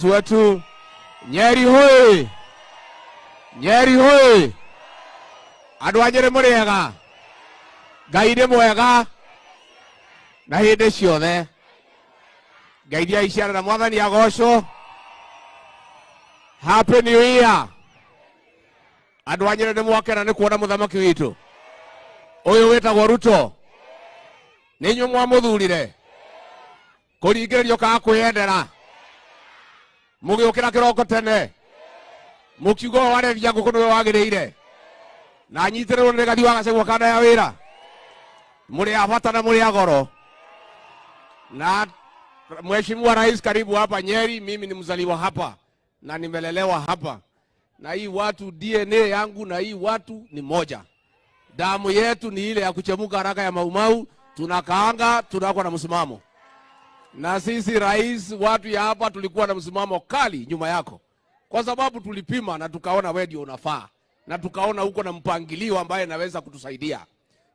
wetu Nyeri hoye, Nyeri hoye, andu anyere muriega, Ngai ni mwega na hindi ciothe, Ngai dia iciara na mwathani agocwo. Happy New Year. Andu anyere ni mwakena ni kuona muthamaki witu uyu witagwo Ruto, ni nyu mwamuthurire kuringirio ka kwiyendera mugiukira kiroko tene mukiugo warethia nguku niwe wagiriire na nyitirwo ni gathi wa Gachagua kanda ya wira muri abata na muri agoro. Na Mheshimiwa Rais, karibu hapa Nyeri. Mimi ni mzaliwa hapa na nimelelewa hapa, na hii watu DNA yangu na hii watu ni moja. Damu yetu ni ile ya kuchemuka haraka ya maumau, tunakaanga, tunakuwa na msimamo. Na sisi Rais, watu ya hapa tulikuwa na msimamo kali nyuma yako, kwa sababu tulipima na tukaona wewe ndio unafaa, na tukaona uko na mpangilio ambaye naweza kutusaidia.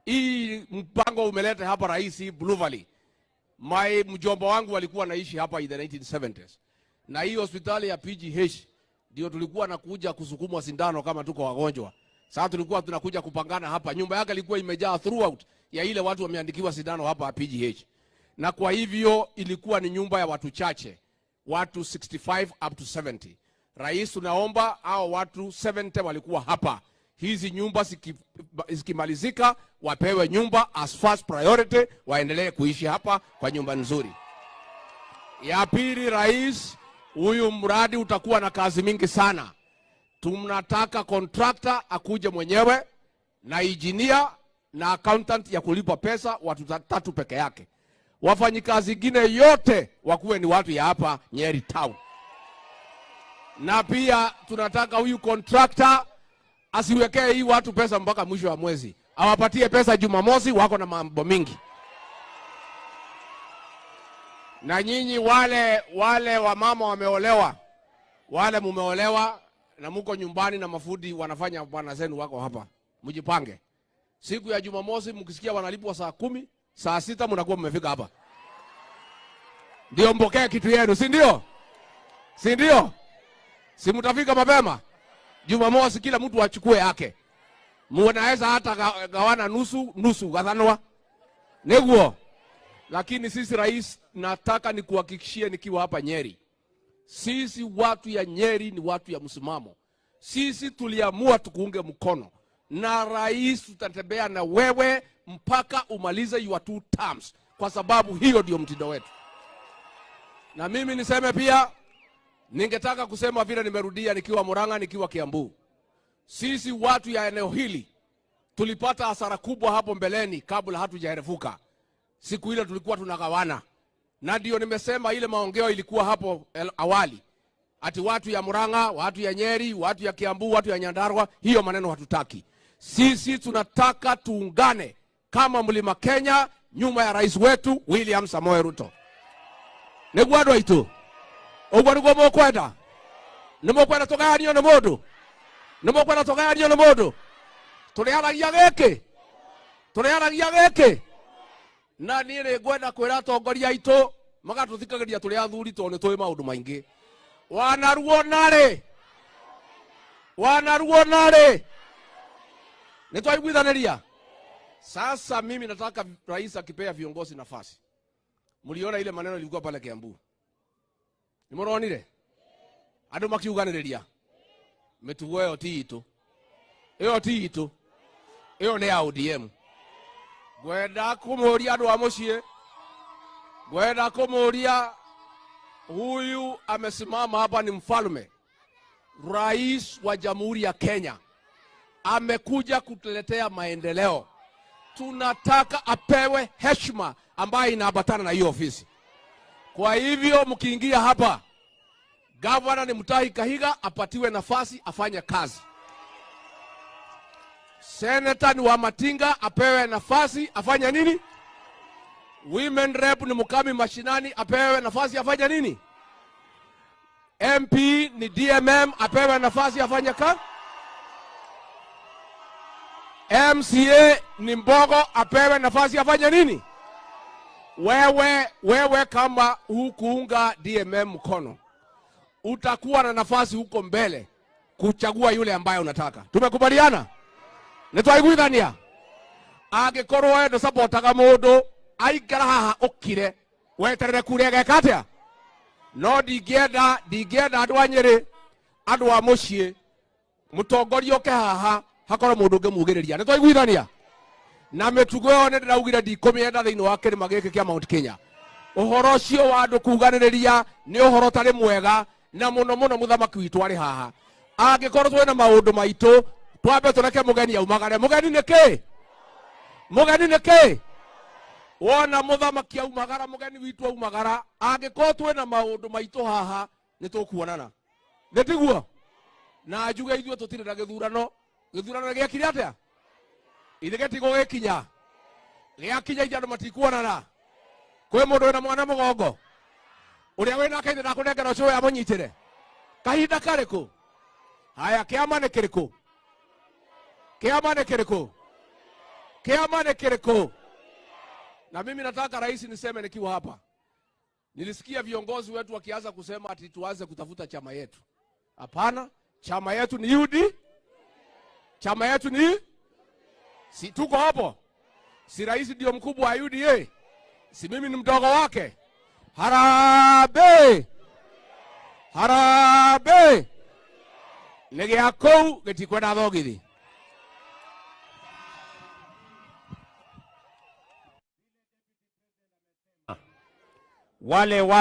Hii mpango umeleta hapa Rais, hii Blue Valley. Mjomba wangu walikuwa naishi hapa in the 1970s. Na hii hospitali ya PGH ndio tulikuwa nakuja kusukumwa sindano kama tuko wagonjwa. Sasa tulikuwa tunakuja kupangana hapa. Nyumba yake ilikuwa imejaa throughout ya ile watu wameandikiwa sindano hapa PGH. Na kwa hivyo ilikuwa ni nyumba ya watu chache, watu 65 up to 70. Rais, tunaomba hao watu 70 walikuwa hapa, hizi nyumba zikimalizika wapewe nyumba as first priority, waendelee kuishi hapa kwa nyumba nzuri. Ya pili, Rais, huyu mradi utakuwa na kazi mingi sana. Tunataka contractor akuje mwenyewe na engineer na accountant ya kulipa pesa, watu 3 peke yake. Wafanyikazi wengine yote wakuwe ni watu ya hapa Nyeri town. Na pia tunataka huyu contractor asiwekee hii watu pesa mpaka mwisho wa mwezi, awapatie pesa Jumamosi, wako na mambo mingi. Na nyinyi wale wa mama wameolewa, wale mumeolewa na muko nyumbani na mafudi wanafanya bwana zenu wako hapa, mjipange. Siku ya Jumamosi mkisikia wanalipwa saa 10, saa 6 mnakuwa mmefika hapa. Ndio mpokee kitu yenu, si ndio? Si ndio? Si mtafika mapema? Jumamosi kila mtu achukue yake. Mnaweza hata gawana nusu gathanwa. Neguo. Lakini sisi Rais, nataka nikuhakikishie nikiwa hapa Nyeri, sisi watu ya Nyeri ni watu ya msimamo. Sisi tuliamua tukuunge mkono, na Rais, tutatembea na wewe mpaka umalize your 2 terms, kwa sababu hiyo ndio mtindo wetu. Na mimi niseme pia, ningetaka kusema vile nimerudia nikiwa Murang'a, nikiwa Kiambu, sisi watu ya eneo hili tulipata hasara kubwa hapo mbeleni kabla hatujaerefuka. Siku ile tulikuwa tunagawana, na ndio nimesema ile maongeo ilikuwa hapo awali, ati watu ya Murang'a, watu ya Nyeri, watu ya Kiambu, watu ya Nyandarua, hiyo maneno hatutaki. Sisi tunataka tuungane kama Mlima Kenya nyuma ya rais wetu William Samoei Ruto. Negwado itu ogwa niguo mokwenda, nimokwenda tugayanio na mundu, nimokwenda tugayanio na mundu, turiaragia giki na niĩ ngwenda kwĩra atongoria aitũ magatuthikagĩria tũrĩ athuri tondũ nĩ tũĩ maũndũ maingĩ. Wanaruo narĩ nĩ twaiguithanĩria. Sasa mimi nataka Rais akipea viongozi nafasi. Mliona ile maneno ilikuwa pale Kiambu, nimuronire andũ makiuganĩrĩria mĩtugo ĩyo ti itũ, ĩyo nĩ ya ODM. Gwenda kumuria andũ a mũciĩ, gwenda kumuria huyu amesimama hapa ni mfalme, Rais wa Jamhuri ya Kenya, amekuja kutuletea maendeleo. Tunataka apewe heshima ambayo inaambatana na hiyo ofisi. Kwa hivyo mkiingia hapa, Gavana ni Mutahi Kahiga apatiwe nafasi afanye kazi. Senator ni wa Matinga apewe nafasi afanye nini? Women rep ni Mukami Mashinani apewe nafasi afanye nini? MP ni DMM apewe nafasi afanye kazi. MCA ni Mbogo apewe nafasi afanye nini? Wewe kama hukuunga DMM mkono, utakuwa na nafasi huko mbele kuchagua yule ambaye unataka. Tumekubaliana? Nitwaiguithania. Angikorwo we ndusapotaga mundu aikara haha ukire weterere kuria gekatia no ndingienda andu a Nyeri andu a mucii mutongoria uke haha hakorwo mundu ngimugiriria. Nitwaiguithania? Na mitugo yo ni ndiraugire ndikumienda thiini wa kirima giki kia Mount Kenya. Uhoro ucio wa andu kuganiriria ni uhoro tari mwega, na muno muno muthamaki witu ari haha. Angikorwo twina maundu maitu twambe tureke mugeni aumagare. Mugeni ni ki? Mugeni ni ki? Wona muthamaki aumagara, mugeni witu aumagara, angikorwo twina maundu maitu haha ni tukuonana. Nitiguo? Na njuge ithuĩ tutire na githurano giakire atia? Ithigetigo gikinya giakinya ijando matikuonana. Kwe mundu wina mwana mugongo uria wina kaithe na kunengera ucio ya munyitire kahinda kariku? Haya, kiama ni kiriku? Kiama ni kiriku? Kiama ni kiriku? Na mimi nataka rais niseme nikiwa hapa, nilisikia viongozi wetu wakianza kusema ati tuanze kutafuta chama yetu. Hapana, chama yetu ni UD. Chama yetu ni si tuko hapo. Si rais ndio mkubwa wa UDA? Si mimi ni mdogo wake? Harambee! Harambee! Nege yako getikwenda thogithi. Wale watu